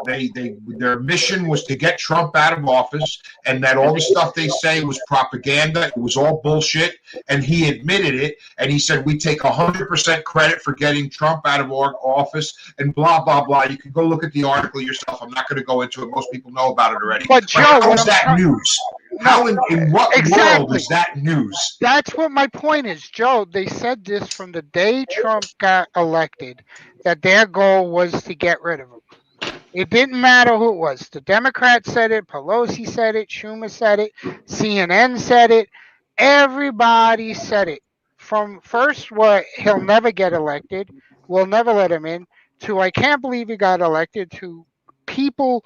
their mission was to get Trump out of office, and that all the stuff they say was propaganda. It was all bullshit, and he admitted it. And he said, we take 100% credit for getting Trump out of office, and blah blah blah. You can go look at the article yourself. I'm not going to go into it. Most people know about it already. But Joe, how is that news? How in what world is that news? That's what my point is, Joe. They said this from the day Trump got elected, that their goal was to get rid of him. It didn't matter who it was. The Democrats said it, Pelosi said it, Schumer said it, CNN said it. Everybody said it. From first, he'll never get elected, we'll never let him in, to I can't believe he got elected, to people.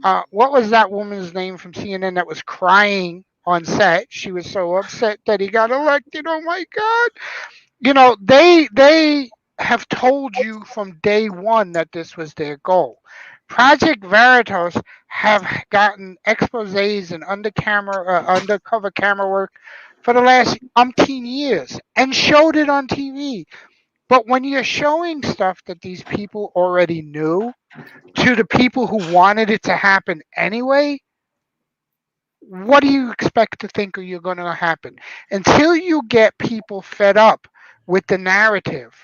What was that woman's name from CNN that was crying on set? She was so upset that he got elected. Oh my God. They have told you from day one that this was their goal. Project Veritas have gotten exposés and undercover camera work for the last umpteen years and showed it on TV. But when you're showing stuff that these people already knew to the people who wanted it to happen anyway, what do you expect to think you're going to happen? Until you get people fed up with the narrative,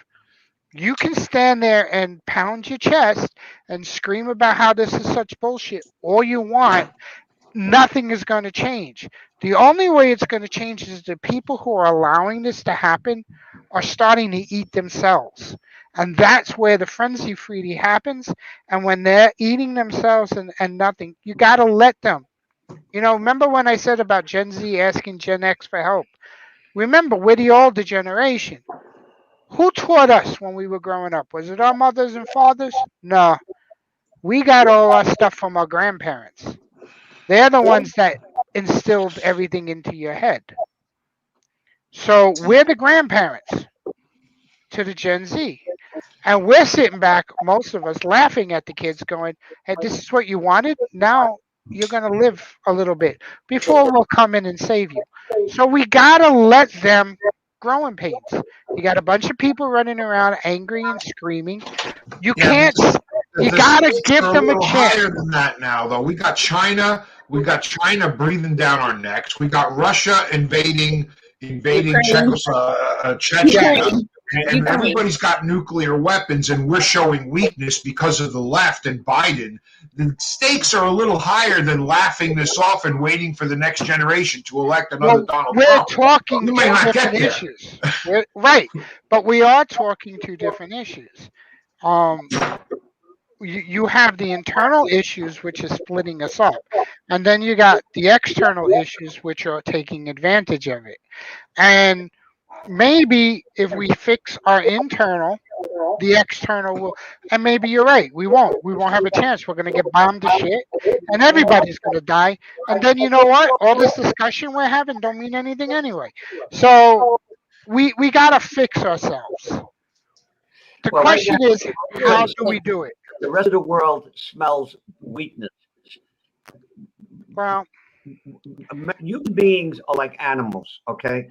you can stand there and pound your chest and scream about how this is such bullshit all you want. Nothing is going to change. The only way it's going to change is the people who are allowing this to happen are starting to eat themselves. And that's where the frenzy freely happens. And when they're eating themselves and nothing, you got to let them. Remember when I said about Gen Z asking Gen X for help? Remember, we're the older generation. Who taught us when we were growing up? Was it our mothers and fathers? No. We got all our stuff from our grandparents. They're the ones that instilled everything into your head. So we're the grandparents to the Gen Z. And we're sitting back, most of us, laughing at the kids going, hey, this is what you wanted? Now you're going to live a little bit before we'll come in and save you. So we got to let them growing pains. You got a bunch of people running around angry and screaming. You can't. You got to give them a chance. Higher than that now, though. We got China. We got China breathing down our necks. We got Russia invading invading Ukraine. Chechnya, and Ukraine. everybody's got nuclear weapons, and we're showing weakness because of the left and Biden. The stakes are a little higher than laughing this off and waiting for the next generation to elect another Donald we're Trump. talking You two may not get different there. issues. Right, but we are talking two different issues. You have the internal issues, which is splitting us up, and then you got the external issues, which are taking advantage of it. And maybe if we fix our internal, the external will. And maybe you're right. We won't. We won't have a chance. We're gonna get bombed to shit, and everybody's gonna die. And then you know what? All this discussion we're having don't mean anything anyway. So we gotta fix ourselves. The Well, right question now, is, how do we do it? the rest of the world smells weakness. Well, Human beings are like animals, okay?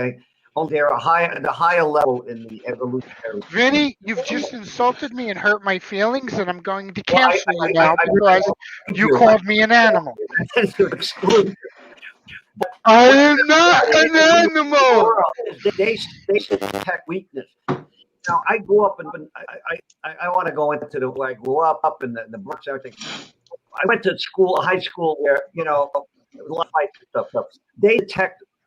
Only they're at a higher level in the evolutionary. Vinny, you've just insulted me and hurt my feelings, and I'm going to Well, cancel you now because you called me an animal. I am not an animal. They detect weakness. Now, I grew up and I want to go into where I grew up in the Bronx, everything. I went to school, high school, where there was a lot of fights and stuff.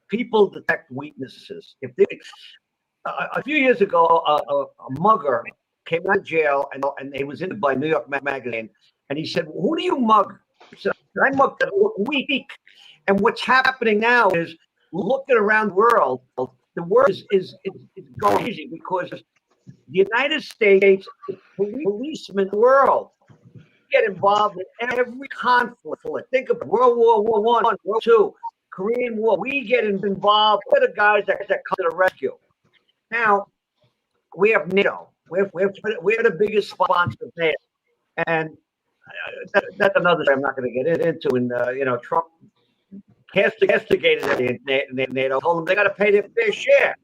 People detect weaknesses. If they, a few years ago, a mugger came out of jail and he was interviewed by New York Magazine, and he said, "Who do you mug?" He said, "I mug that look weak." And what's happening now is, looking around the world is going easy because the United States policemen in the world get involved in every conflict. Think of World War I, World II, Korean War. We get involved. We're the guys that come to the rescue. Now we have NATO. We're the biggest sponsor of NATO, and that's another thing I'm not going to get into. And Trump castigated NATO. Told them they got to pay their fair share.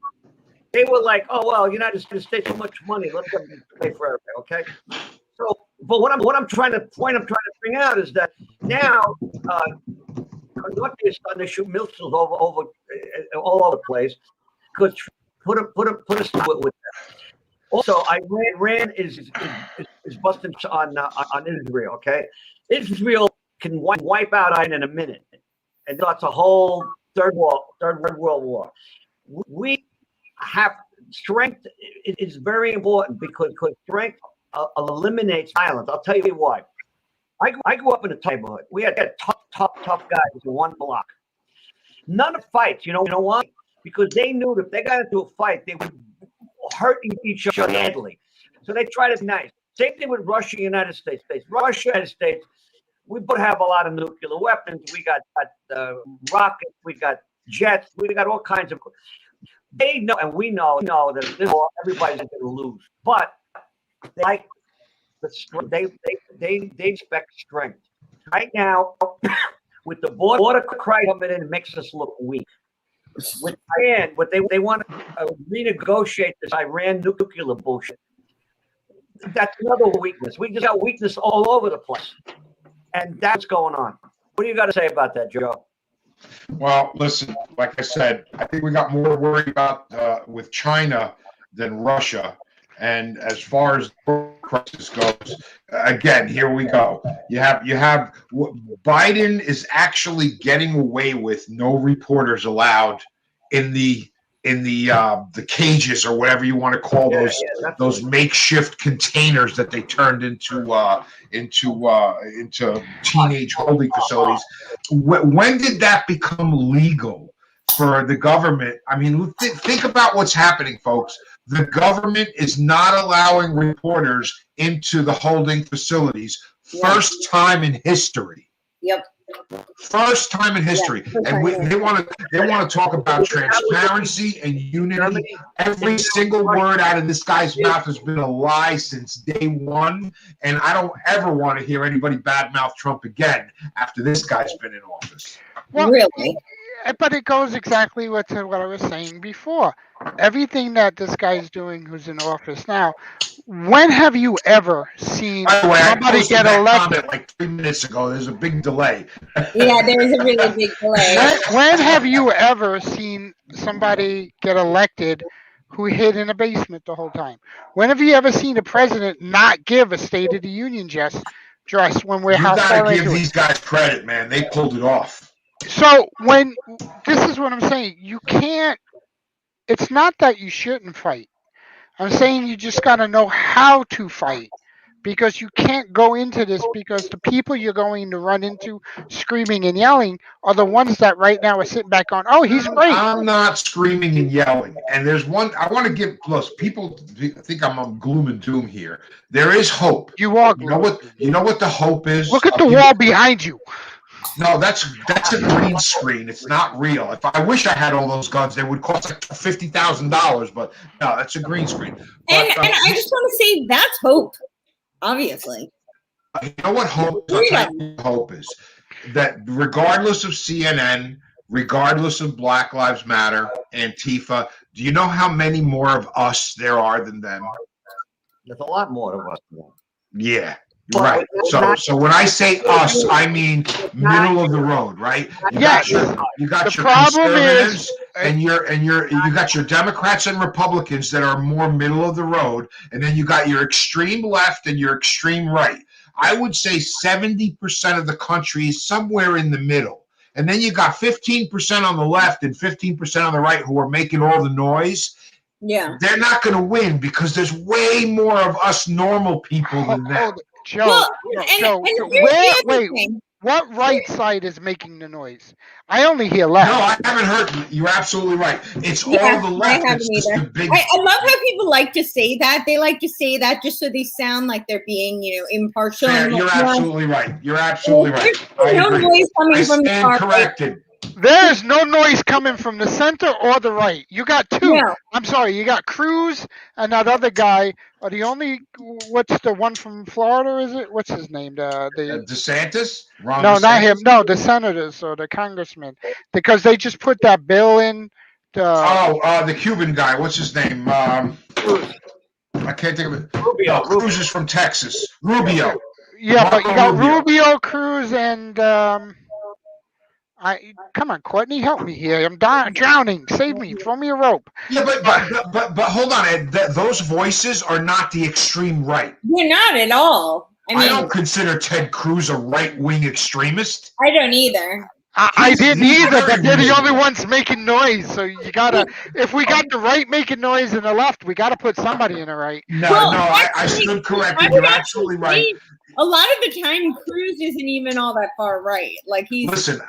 They were like, "Oh well, United States so much money. Let them pay for everything." Okay. So, but what I'm trying to bring out is that now, North is starting to shoot missiles all over the place because put a stop with that. Also, Iran is busting on Israel. Okay, Israel can wipe out Iran in a minute, and that's a whole third world war. We have strength is very important because strength eliminates violence. I'll tell you why. I grew up in a neighborhood. We had tough guys in one block. None of fights. You know why? Because they knew that if they got into a fight, they would hurt each other badly. So they tried to be nice. Same thing with Russia, United States. Russia, United States. We both have a lot of nuclear weapons. We got rockets. We got jets. We got all kinds of. They know, and we know that this war, everybody's going to lose. But they like they expect strength. Right now, with the border crisis coming in, it makes us look weak. With Iran, what they want to renegotiate this Iran nuclear bullshit. That's another weakness. We just got weakness all over the place, and that's going on. What do you got to say about that, Joe? Well, listen, like I said, I think we got more worried about with China than Russia. And as far as the crisis goes, again, here we go. You have Biden is actually getting away with no reporters allowed in the cages or whatever you want to call those makeshift containers that they turned into teenage holding facilities. When did that become legal for the government? I mean, think about what's happening, folks. The government is not allowing reporters into the holding facilities. First time in history. Yep. First time in history. And they want to talk about transparency and unity. Every single word out of this guy's mouth has been a lie since day one. And I don't ever want to hear anybody badmouth Trump again after this guy's been in office. Well, really? but it goes exactly what I was saying before. Everything that this guy's doing, who's in office now. When have you ever seen By the way, somebody I posted get that elected? comment like 3 minutes ago. There's a big delay. Yeah, there is a really big delay. When have you ever seen somebody get elected who hid in a basement the whole time? When have you ever seen a president not give a State of the Union address when we're You how got far to give into it? these guys credit, man. They pulled it off. So this is what I'm saying. You can't. It's not that you shouldn't fight. I'm saying you just got to know how to fight. Because you can't go into this because the people you're going to run into screaming and yelling are the ones that right now are sitting back on, oh, he's great. I'm not screaming and yelling. And there's one I want to give. Look, people think I'm gloom and doom here. There is hope. You are. You know what? You know what the hope is? Look at the wall behind you. No, that's a green screen. It's not real. If I wish I had all those guns, they would cost like $50,000. But no, that's a green screen. But, And I just want to say that's hope. Obviously. You know what hope is? I'll tell you what hope is. That regardless of CNN, regardless of Black Lives Matter, Antifa, do you know how many more of us there are than them? There's a lot more of us. Yeah, right. So when I say us, I mean middle of the road, right? You got your conservatives and you got your Democrats and Republicans that are more middle of the road, and then you got your extreme left and your extreme right. I would say 70% of the country is somewhere in the middle. And then you got 15% on the left and 15% on the right who are making all the noise. Yeah. They're not going to win because there's way more of us normal people than that. Joe, wait. What right side is making the noise? I only hear left. No, I haven't heard. You're absolutely right. It's all the left. It's just the big. I love how people like to say that. They like to say that just so they sound like they're being, impartial. You're absolutely right. You're absolutely right. I agree. I stand corrected. There's no noise coming from the center or the right. You got two. Yeah. I'm sorry. You got Cruz and that other guy. Are the only? What's the one from Florida? Is it? What's his name? DeSantis? Ron no, DeSantis? Not him. No, the senators or the congressmen, because they just put that bill in. The Cuban guy. What's his name? I can't think of it. Rubio. Cruz is from Texas. Rubio. Yeah, but you got Rubio, Cruz, and. Come on, Courtney, help me here. I'm drowning. Save me. Throw me a rope. Yeah, but hold on, Ed. Those voices are not the extreme right. They're not at all. I don't consider Ted Cruz a right-wing extremist. I don't either. I didn't either, but they're the only ones making noise. So you gotta. If we got the right making noise and the left, we gotta put somebody in the right. I stood corrected. You're absolutely right. A lot of the time, Cruz isn't even all that far right. Like he's. Listen,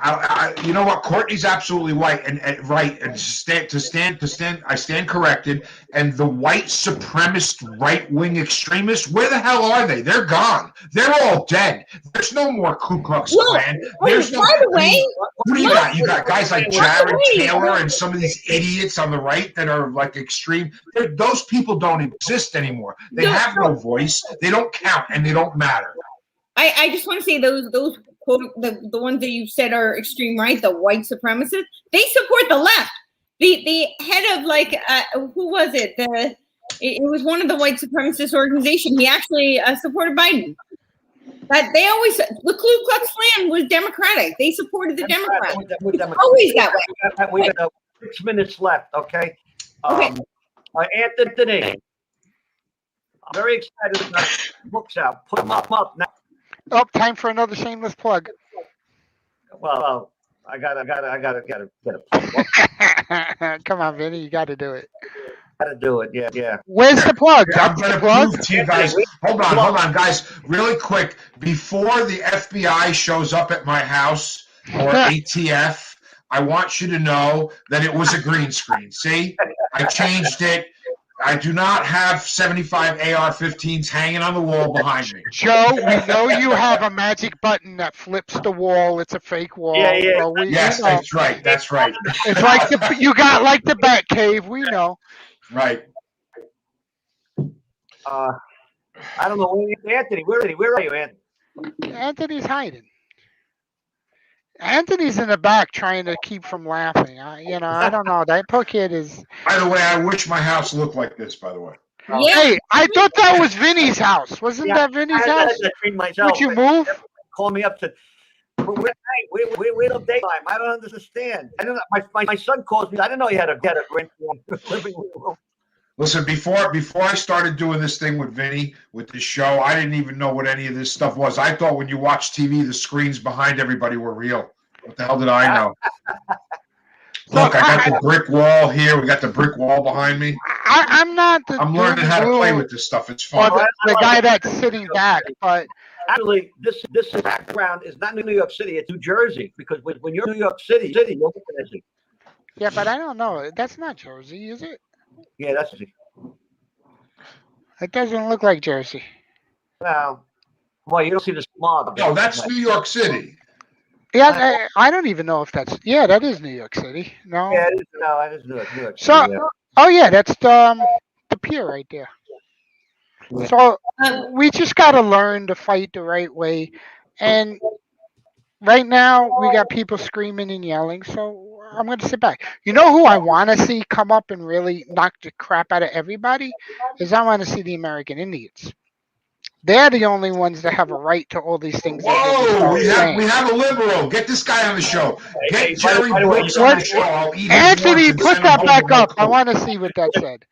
you know what? Courtney's absolutely right, and right, and I stand corrected. And the white supremacist, right-wing extremists, where the hell are they? They're gone. They're all dead. There's no more Ku Klux Klan. There's no. By the way, who do you got? You got guys like Jared Taylor and some of these idiots on the right that are like extreme. Those people don't exist anymore. They have no voice. They don't count, and they don't matter. I just want to say those quote the ones that you said are extreme right, the white supremacists, they support the left. The head of who was it? It was one of the white supremacist organization. He actually supported Biden. But they always the Ku Klux Klan was Democratic. They supported the Democrats. Always that way. We have 6 minutes left. Okay. Anthony, I'm very excited about the books out. Put them up now. Oh, time for another shameless plug. Well, I gotta get a plug. Come on, Vinny, you gotta do it. Gotta do it, yeah. Where's the plug? I'm gonna prove to you guys. Hold on, guys. Really quick, before the FBI shows up at my house or ATF, I want you to know that it was a green screen. See, I changed it. I do not have 75 AR-15s hanging on the wall behind me. Joe, we know you have a magic button that flips the wall. It's a fake wall. Yeah. Yes, that's right. That's right. It's like you got like the Bat Cave. We know. Right. I don't know. Anthony, where are you, Anthony? Anthony's hiding. Anthony's in the back trying to keep from laughing. I don't know. That poor kid is. By the way, I wish my house looked like this, by the way. Yeah. Hey, I thought that was Vinny's house. Wasn't that Vinny's I house? had to treat myself. Would you move? Call me up to. We're the daytime. I don't understand. I don't know. My son calls me. I didn't know he had a rent living room. Listen, before I started doing this thing with Vinny, with this show, I didn't even know what any of this stuff was. I thought when you watch TV, the screens behind everybody were real. What the hell did I know? Look, I got the brick wall here. We got the brick wall behind me. I'm not. I'm learning how to play with this stuff. It's fun. Or the guy that's sitting back, but actually, this background is not New York City. It's New Jersey, because when you're in New York City, you're Jersey. Yeah, but I don't know. That's not Jersey, is it? Yeah, that's It doesn't look like Jersey. well. Well, you don't see the smog. No, that's New York City. Yeah, I don't even know if that's. Yeah, that is New York City. No. Yeah, that is New York City. So, oh yeah, that's the pier right there. Yeah. So we just got to learn to fight the right way, and right now we got people screaming and yelling. So I'm going to sit back. You know who I want to see come up and really knock the crap out of everybody is I want to see the American Indians. They're the only ones that have a right to all these things. Whoa, we have a liberal. Get this guy on the show. Get Jerry Brooks on the show. I'll eat his Anthony, lunch and put send him that home back with no up. I coat. want to see what that said.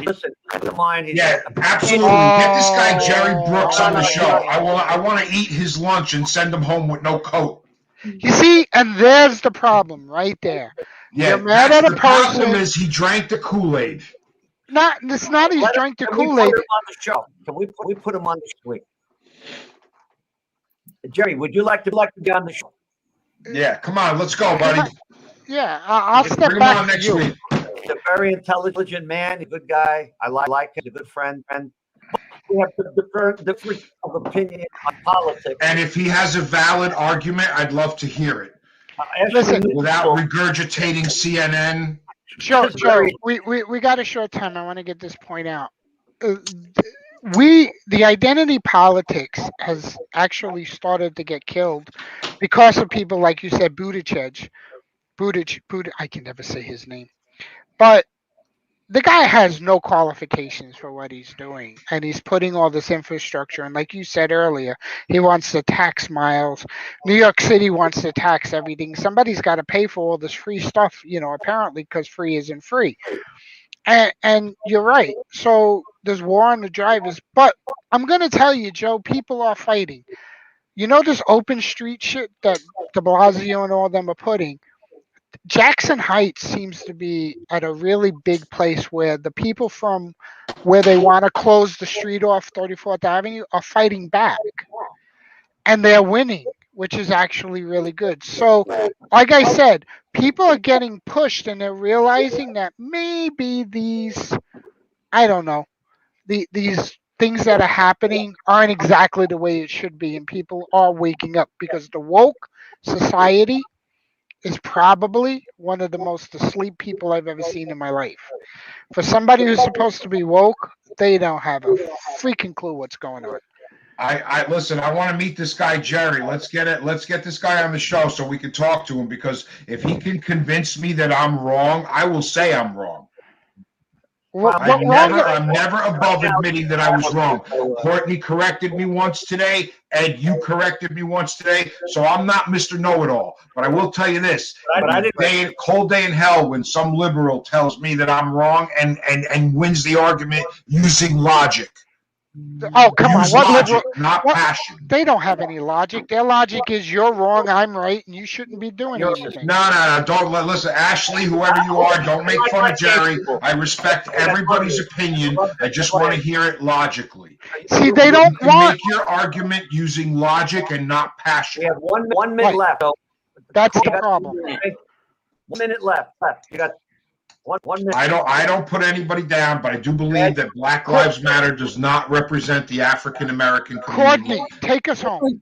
Listen. Mind. Yeah, absolutely. Get this guy Jerry Brooks on the show. I want to eat his lunch and send him home with no coat. You see, and there's the problem right there. Yeah, You're mad at a the problem person. is he drank the Kool-Aid. It's not he's drank the Can Kool-Aid. we put him on the show? Can we put him on this week? Jerry, would you like to be on the show? Yeah, come on, let's go, buddy. Yeah, I'll step Bring him back on to next you. week. He's a very intelligent man, a good guy. I like him, he's a good friend. And we have different of opinion on politics. And if he has a valid argument, I'd love to hear it. Listen, Without regurgitating CNN. Joe, we got a short time. I want to get this point out. The identity politics has actually started to get killed because of people like you said, Buttigieg. I can never say his name, but the guy has no qualifications for what he's doing, and he's putting all this infrastructure. And like you said earlier, he wants to tax miles. New York City wants to tax everything. Somebody's got to pay for all this free stuff, apparently, because free isn't free. And you're right. So there's war on the drivers. But I'm going to tell you, Joe, people are fighting. This open street shit that de Blasio and all them are putting? Jackson Heights seems to be at a really big place where the people from where they want to close the street off 34th Avenue are fighting back. And they're winning, which is actually really good. So, like I said, people are getting pushed and they're realizing that maybe these, I don't know, these things that are happening aren't exactly the way it should be. And people are waking up because the woke society is probably one of the most asleep people I've ever seen in my life. For somebody who's supposed to be woke, they don't have a freaking clue what's going on. I listen, I want to meet this guy, Jerry. Let's get this guy on the show so we can talk to him, because if he can convince me that I'm wrong, I will say I'm wrong. I'm never above admitting that I was wrong. Courtney corrected me once today. Ed, you corrected me once today. So I'm not Mr. Know-It-all. But I will tell you this. Cold day in hell when some liberal tells me that I'm wrong and wins the argument using logic. Oh, come on. What logic, not passion. They don't have any logic. Their logic is you're wrong, I'm right, and you shouldn't be doing anything. No. Don't listen, Ashley, whoever you are, don't make fun of Jerry. I respect everybody's opinion. I just want to hear it logically. See, they don't want make your argument using logic and not passion. We have one minute left. So that's the problem. 1 minute left. You got 1 minute. I don't put anybody down, but I do believe that Black Lives Matter does not represent the African American community. Courtney, take us home.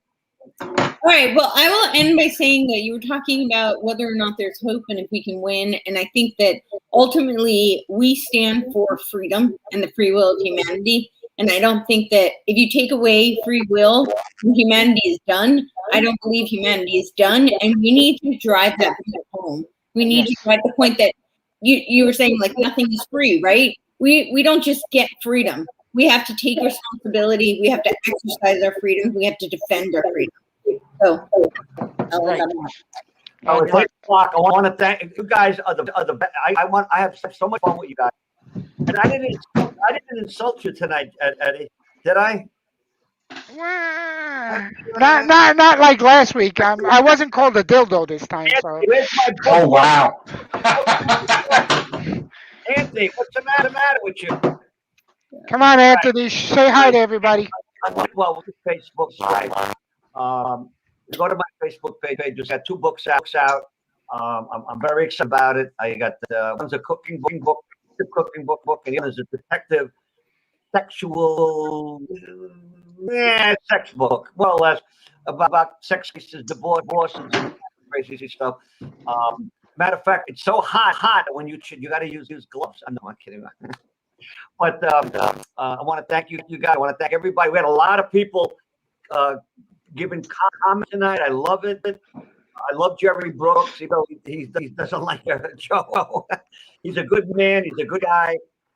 All right. Well, I will end by saying that you were talking about whether or not there's hope and if we can win. And I think that ultimately we stand for freedom and the free will of humanity. And I don't think that if you take away free will, humanity is done. I don't believe humanity is done. And we need to drive that point home. We need to drive the point that you were saying, like, nothing is free, right? We don't just get freedom. We have to take responsibility. We have to exercise our freedom. We have to defend our freedom. So, Right. Oh, it's 8 o'clock. I want to thank you guys. Are the best. I have so much fun with you guys. And I didn't insult you tonight, Eddie. Did I? Not like last week. I wasn't called a dildo this time. So. Oh wow. Anthony, what's the matter with you? Come on, Anthony. Say hi to everybody. Well, Facebook Live. Go to my Facebook page. Just got 2 books out. I'm very excited about it. I got one's a cooking book, and the other is a detective sexual sex book, more or less, about sex cases, divorces, and crazy stuff. Matter of fact, it's so hot when you got to use gloves. I'm kidding. But I want to thank you guys. I want to thank everybody. We had a lot of people giving comments tonight. I love it. I love Jerry Brooks. You know, he doesn't like Joe. He's a good man. He's a good guy.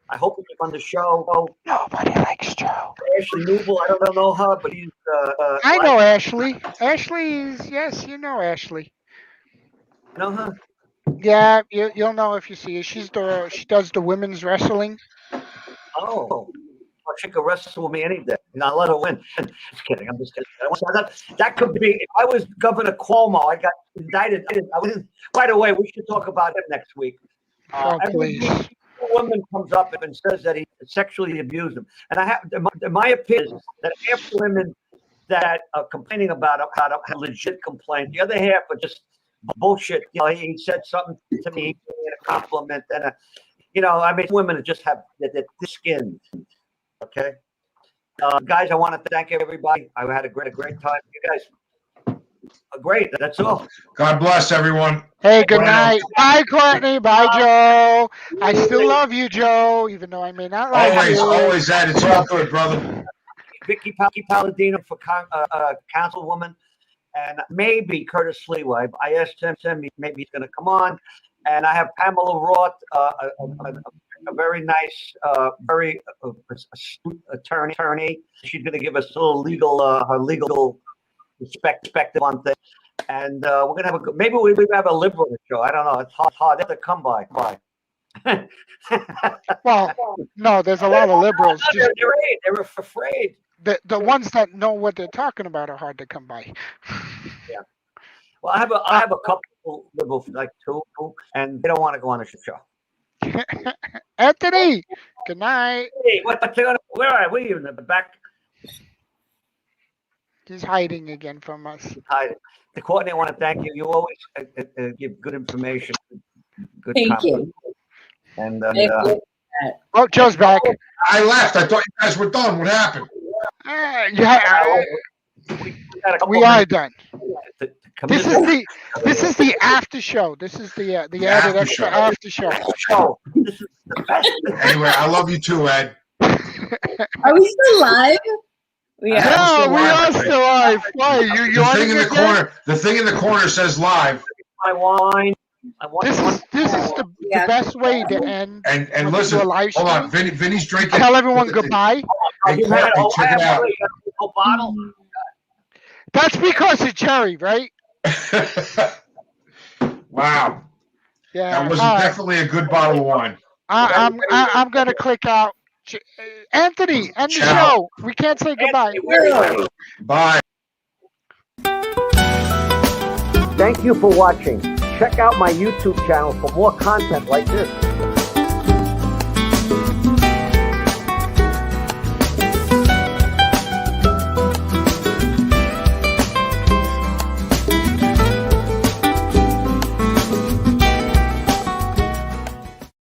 I hope he's on the show. Nobody likes Joe. Ashley Newell, I don't know her, but he's. I know Ashley. Ashley is, yes, you know Ashley. You know her? Yeah, you'll know if you see her. She does the women's wrestling. Oh. Well, she could wrestle with me any day. I'll let her win. Just kidding. I'm just kidding. That could be. If I was Governor Cuomo, I got indicted. By the way, we should talk about him next week. Please. A woman comes up and says that he sexually abused him, and I have, in my opinion, that half the women that are complaining about him have legit complaint. The other half are just bullshit. You know, he said something to me, a compliment, and I mean, women just have their skin. Okay, guys, I want to thank everybody. I had a great time. You guys are great. That's all. God bless everyone. Hey, good night. Bye, Courtney. Bye, Joe. I still love you, Joe, even though I may not like you. Always that. It's all good, brother. Vicky Palladino for councilwoman, and maybe Curtis Lewa. I asked him, maybe he's going to come on. And I have Pamela Roth, a very nice, very astute attorney. She's going to give us a little her legal perspective on things. And we're going to have maybe we have a liberal show. I don't know. It's hard to come by. Well, no, there's a lot of liberals. They're afraid. The ones that know what they're talking about are hard to come by. Yeah. Well, I have a couple liberals, like 2, and they don't want to go on the show. Anthony, good night. Hey, where are we in the back? He's hiding again from us. Hiding. The Courtney, I want to thank you. You always give good information. Good Thank you. And oh, Joe's back. I left. I thought you guys were done. What happened? We are done. This is the after show. This is the added extra after show. This is the best. Anyway, I love you too, Ed. Are we still live? We are still live. Why? The thing in the corner says live. My wine. This is the best way to end. And listen, hold on. Vinny's drinking. Tell everyone goodbye. Hey, Courtney, check it out. A bottle. That's because of Jerry, right? Wow. Yeah. That was definitely a good bottle of wine. I'm gonna click out. Anthony, end the show. We can't say goodbye. Bye. Thank you for watching. Check out my YouTube channel for more content like this.